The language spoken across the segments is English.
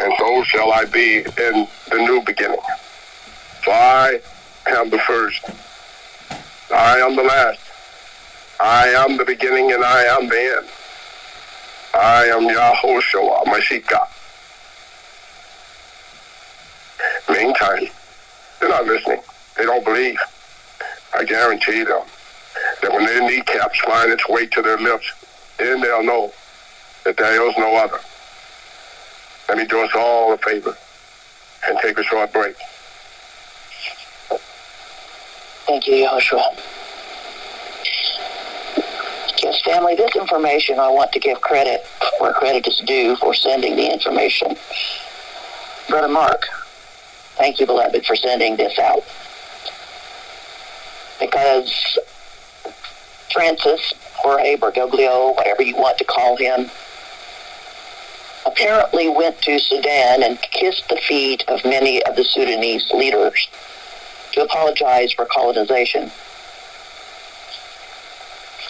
and so shall I be in the new beginning. For I am the first, I am the last, I am the beginning, and I am the end. I am Yahushua Mashiach. Meantime, they're not listening. They don't believe. I guarantee them that when their kneecaps find its way to their lips, then they'll know that there is no other. Let me do us all a favor and take a short break. Thank you, Yahushua. Yes, family, this information I want to give credit where credit is due for sending the information. Brother Mark, thank you, beloved, for sending this out. Because Francis, Jorge Bergoglio, whatever you want to call him, apparently went to Sudan and kissed the feet of many of the Sudanese leaders to apologize for colonization.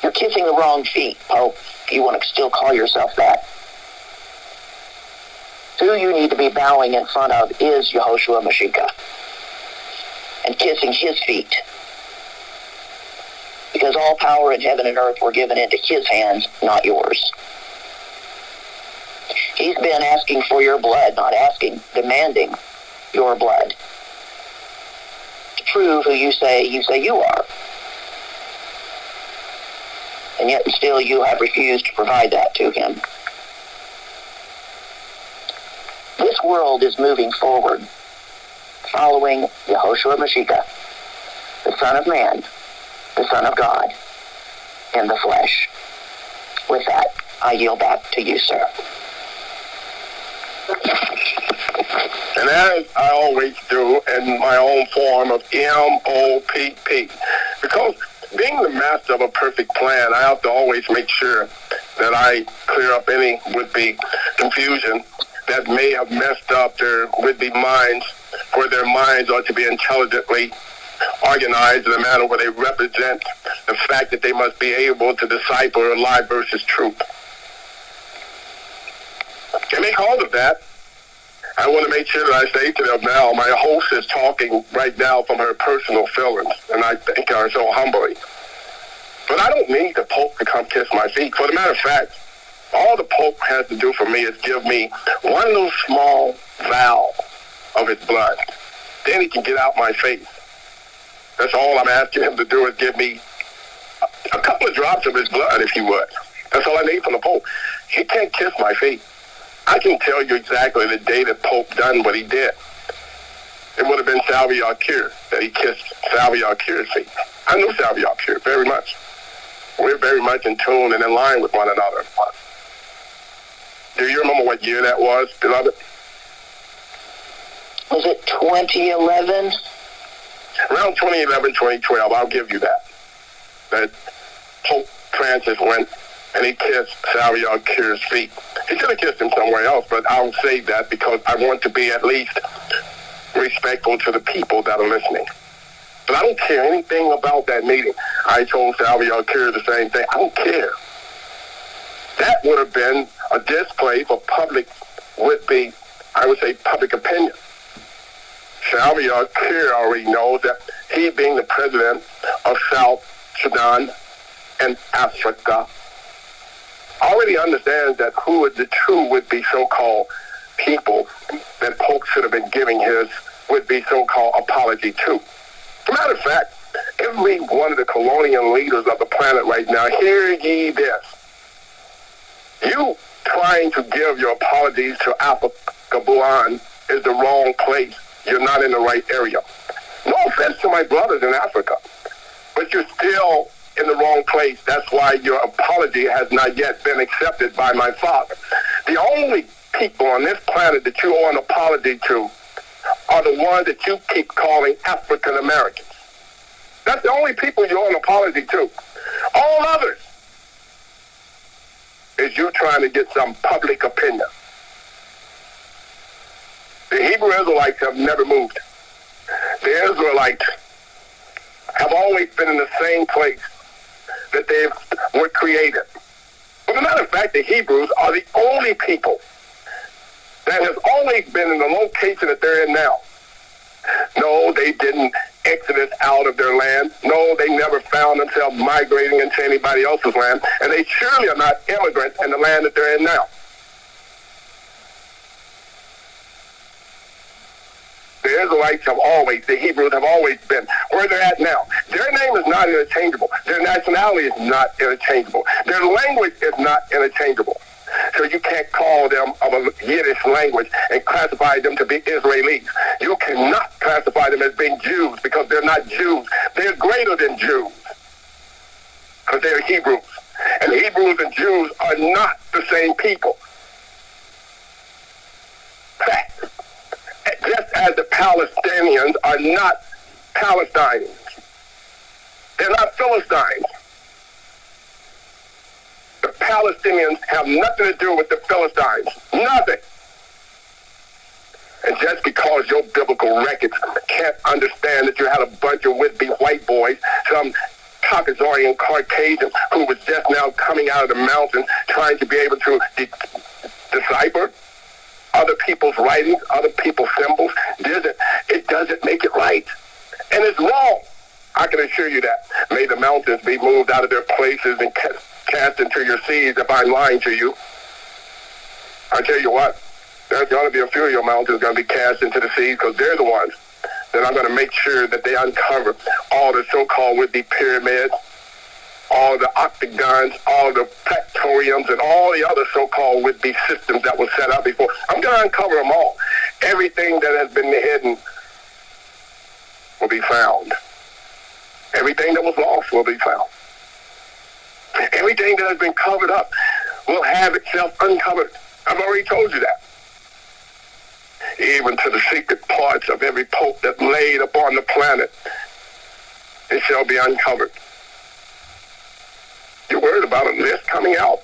You're kissing the wrong feet, Pope, if you want to still call yourself that. Who you need to be bowing in front of is Yahushua Mashiach and kissing his feet. Because all power in heaven and earth were given into his hands, not yours. He's been asking for your blood, not asking, demanding your blood. To prove who you say you are. And yet still you have refused to provide that to him. This world is moving forward, following Yahushua Mashiach, the Son of Man, the Son of God, in the flesh. With that, I yield back to you, sir. And as I always do in my own form of MOPP, because being the master of a perfect plan, I have to always make sure that I clear up any would-be confusion that may have messed up their would-be minds, for their minds are to be intelligently organized in a manner where they represent the fact that they must be able to decipher lie versus truth. And because of that, I want to make sure that I say to them now, my host is talking right now from her personal feelings, and I thank her so humbly. But I don't need the Pope to come kiss my feet. For the matter of fact, all the Pope has to do for me is give me one little small vial of his blood. Then he can get out my face. That's all I'm asking him to do, is give me a couple of drops of his blood, if you would. That's all I need from the Pope. He can't kiss my feet. I can tell you exactly the day that Pope done what he did. It would have been Salvador Keir that he kissed Salvador Keir's feet. I knew Salvador Keir very much. We're very much in tune and in line with one another. Do you remember what year that was, beloved? Was it 2011? Around 2011, 2012, I'll give you that. That Pope Francis went and he kissed Salvador Keir's feet. He should have kissed him somewhere else, but I'll say that because I want to be at least respectful to the people that are listening. But I don't care anything about that meeting. I told Salvador Keir the same thing. I don't care. That would have been a display for public, would be, I would say, public opinion. Salvador Keir already knows that he, being the president of South Sudan and Africa, already understands that who is the true would-be so-called people that Pope should have been giving his would-be so-called apology to. As a matter of fact, every one of the colonial leaders of the planet right now, hear ye this. You trying to give your apologies to Africa Buan is the wrong place. You're not in the right area. No offense to my brothers in Africa, but you're still in the wrong place. That's why your apology has not yet been accepted by my Father. The only people on this planet that you owe an apology to are the ones that you keep calling African Americans. That's the only people you owe an apology to. All others is you trying to get some public opinion. The Hebrew Israelites have never moved. The Israelites have always been in the same place that they were created. As a matter of fact, the Hebrews are the only people that has always been in the location that they're in now. No, they didn't exodus out of their land. No, they never found themselves migrating into anybody else's land. And they surely are not immigrants in the land that they're in now. The Israelites have always, the Hebrews have always been where they're at now. Their name is not interchangeable. Their nationality is not interchangeable. Their language is not interchangeable. So you can't call them of a Yiddish language and classify them to be Israelis. You cannot classify them as being Jews because they're not Jews. They're greater than Jews because they're Hebrews. And Hebrews and Jews are not the same people. Fact. Just as the Palestinians are not Palestinians. They're not Philistines. The Palestinians have nothing to do with the Philistines. Nothing. And just because your biblical records can't understand that you had a bunch of would-be white boys, some Caucasian Caucasian who was just now coming out of the mountains trying to be able to decipher other people's writings, other people's symbols, it doesn't make it right. And it's wrong. I can assure you that. May the mountains be moved out of their places and cast into your seas if I'm lying to you. I tell you what, there's going to be a few of your mountains going to be cast into the seas because they're the ones that I'm going to make sure that they uncover all the so-called would-be pyramids, all the octagons, all the factoriums, and all the other so-called would-be systems that were set up before. I'm going to uncover them all. Everything that has been hidden will be found. Everything that was lost will be found. Everything that has been covered up will have itself uncovered. I've already told you that. Even to the secret parts of every pope that laid upon the planet, it shall be uncovered. You're worried about a list coming out?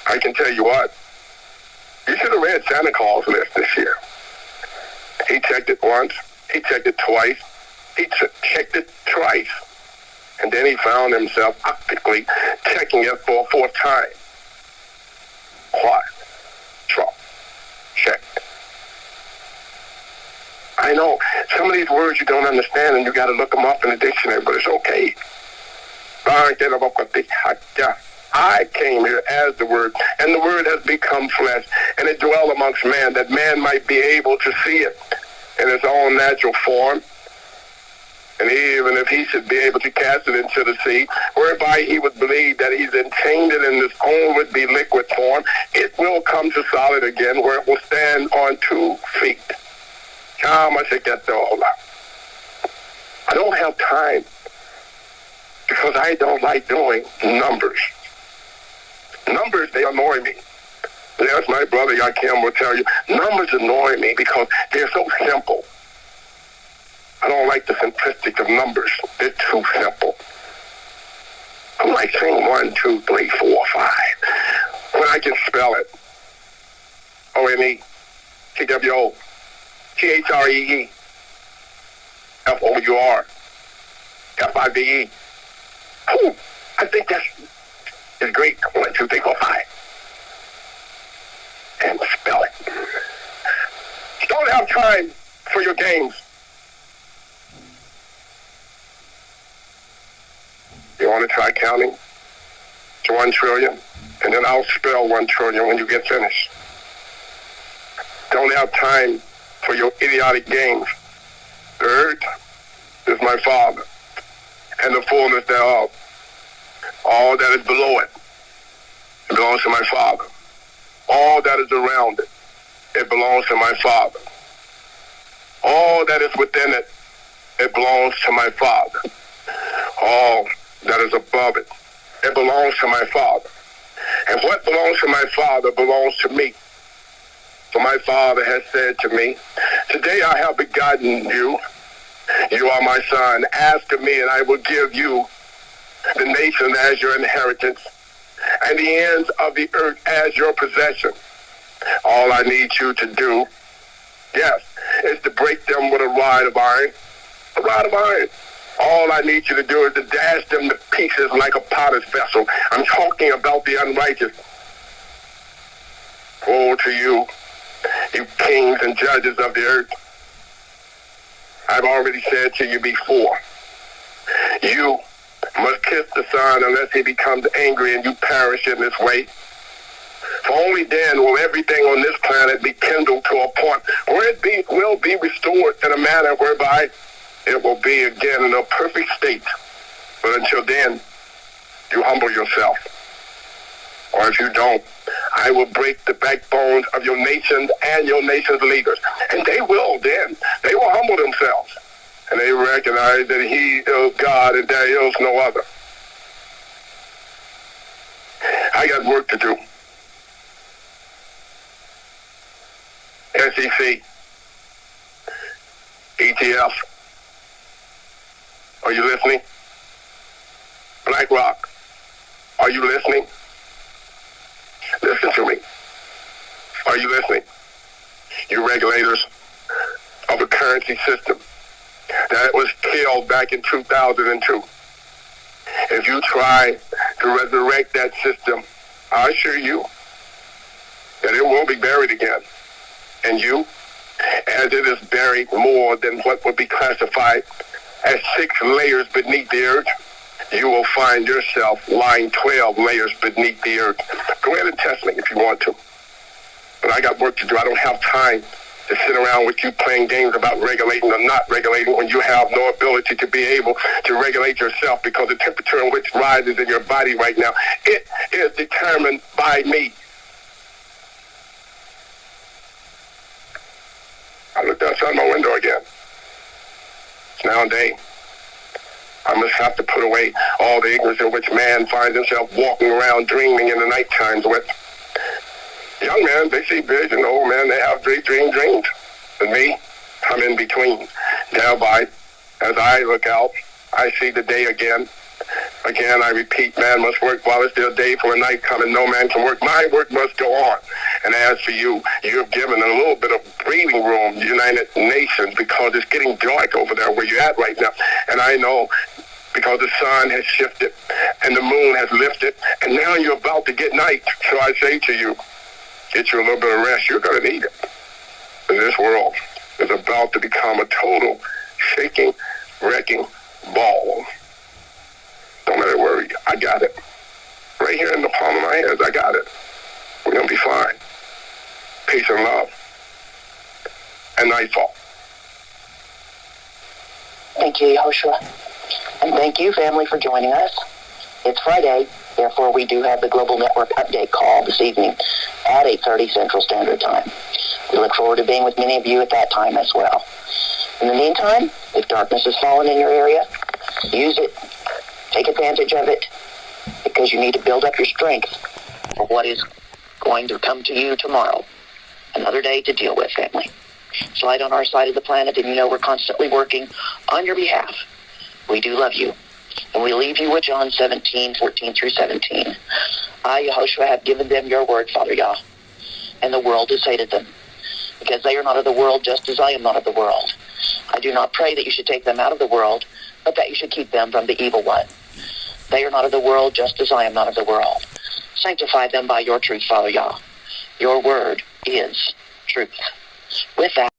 I can tell you what. You should have read Santa Claus' list this year. He checked it once. He checked it twice. He checked it thrice. And then he found himself optically checking it for a fourth time. Quiet. Trump. Check. I know. Some of these words you don't understand and you got to look them up in the dictionary, but it's okay. I came here as the Word, and the Word has become flesh, and it dwelt amongst man, that man might be able to see it in its own natural form. And even if he should be able to cast it into the sea, whereby he would believe that he's entangled in this own would-be liquid form, it will come to solid again, where it will stand on 2 feet. I don't have time, because I don't like doing numbers. Numbers, they annoy me. Yes, my brother Yakim will tell you, numbers annoy me because they're so simple. I don't like the simplicity of numbers. They're too simple. I'm like saying 1, 2, 3, 4, 5. When I can spell it. O-N-E, T-W-O, T-H-R-E-E, F-O-U-R, F-I-V-E. I think that's great. 1, 2, 3, 4, 5. And spell it. Don't have time for your games. You want to try counting to 1 trillion? And then I'll spell 1 trillion when you get finished. Don't have time for your idiotic games. The earth is my Father, and the fullness thereof. All that is below it, it belongs to my Father. All that is around it, it belongs to my Father. All that is within it, it belongs to my Father. All that is above it, it belongs to my Father. And what belongs to my Father belongs to me. For my Father has said to me, today I have begotten you. You are my son. Ask of me, and I will give you the nation as your inheritance, and the ends of the earth as your possession. All I need you to do, yes, is to break them with a rod of iron. A rod of iron. All I need you to do is to dash them to pieces like a potter's vessel. I'm talking about the unrighteous. Woe to you you kings and judges of the earth. I've already said to you before, you must kiss the Son unless he becomes angry and you perish in this way. For only then will everything on this planet be kindled to a point where it will be restored in a manner whereby it will be again in a perfect state. But until then, you humble yourself. Or if you don't, I will break the backbones of your nations and your nation's leaders. And they will humble themselves. And they recognize that he is God and there is no other. I got work to do. SEC, ETF, are you listening? BlackRock, are you listening? Listen to me. Are you listening? You regulators of a currency system that was killed back in 2002. If you try to resurrect that system, I assure you that it won't be buried again. And you, as it is buried more than what would be classified as 6 layers beneath the earth, you will find yourself lying 12 layers beneath the earth. Go ahead and test me if you want to. But I got work to do. I don't have time to sit around with you playing games about regulating or not regulating when you have no ability to be able to regulate yourself, because the temperature in which rises in your body right now, it is determined by me. I looked outside my window again. It's now day. I must have to put away all the ignorance in which man finds himself walking around dreaming in the night times with. Young men, they see vision. Old men, they have dreams. And me, I'm in between. Thereby, as I look out, I see the day again. Again, I repeat, man must work while it's still day, for a night coming, no man can work. My work must go on. And as for you, you've given a little bit of breathing room, United Nations, because it's getting dark over there where you're at right now. And I know, because the sun has shifted and the moon has lifted, and now you're about to get night. So I say to you, get you a little bit of rest. You're going to need it. And this world is about to become a total shaking, wrecking ball. Don't let it worry you. I got it. Right here in the palm of my hands, I got it. We're going to be fine. Peace and love. And nightfall. Thank you, Yehoshua. And thank you, family, for joining us. It's Friday, therefore we do have the Global Network update call this evening at 8:30 Central Standard Time. We look forward to being with many of you at that time as well. In the meantime, if darkness has fallen in your area, use it. Take advantage of it, because you need to build up your strength for what is going to come to you tomorrow. Another day to deal with, family. Slide on our side of the planet, and you know we're constantly working on your behalf. We do love you. And we leave you with John 17:14-17. I, Yehoshua, have given them your word, Father Yah, and the world has hated them, because they are not of the world, just as I am not of the world. I do not pray that you should take them out of the world, but that you should keep them from the evil one. They are not of the world, just as I am not of the world. Sanctify them by your truth, Father Yah. Your word is truth. With that,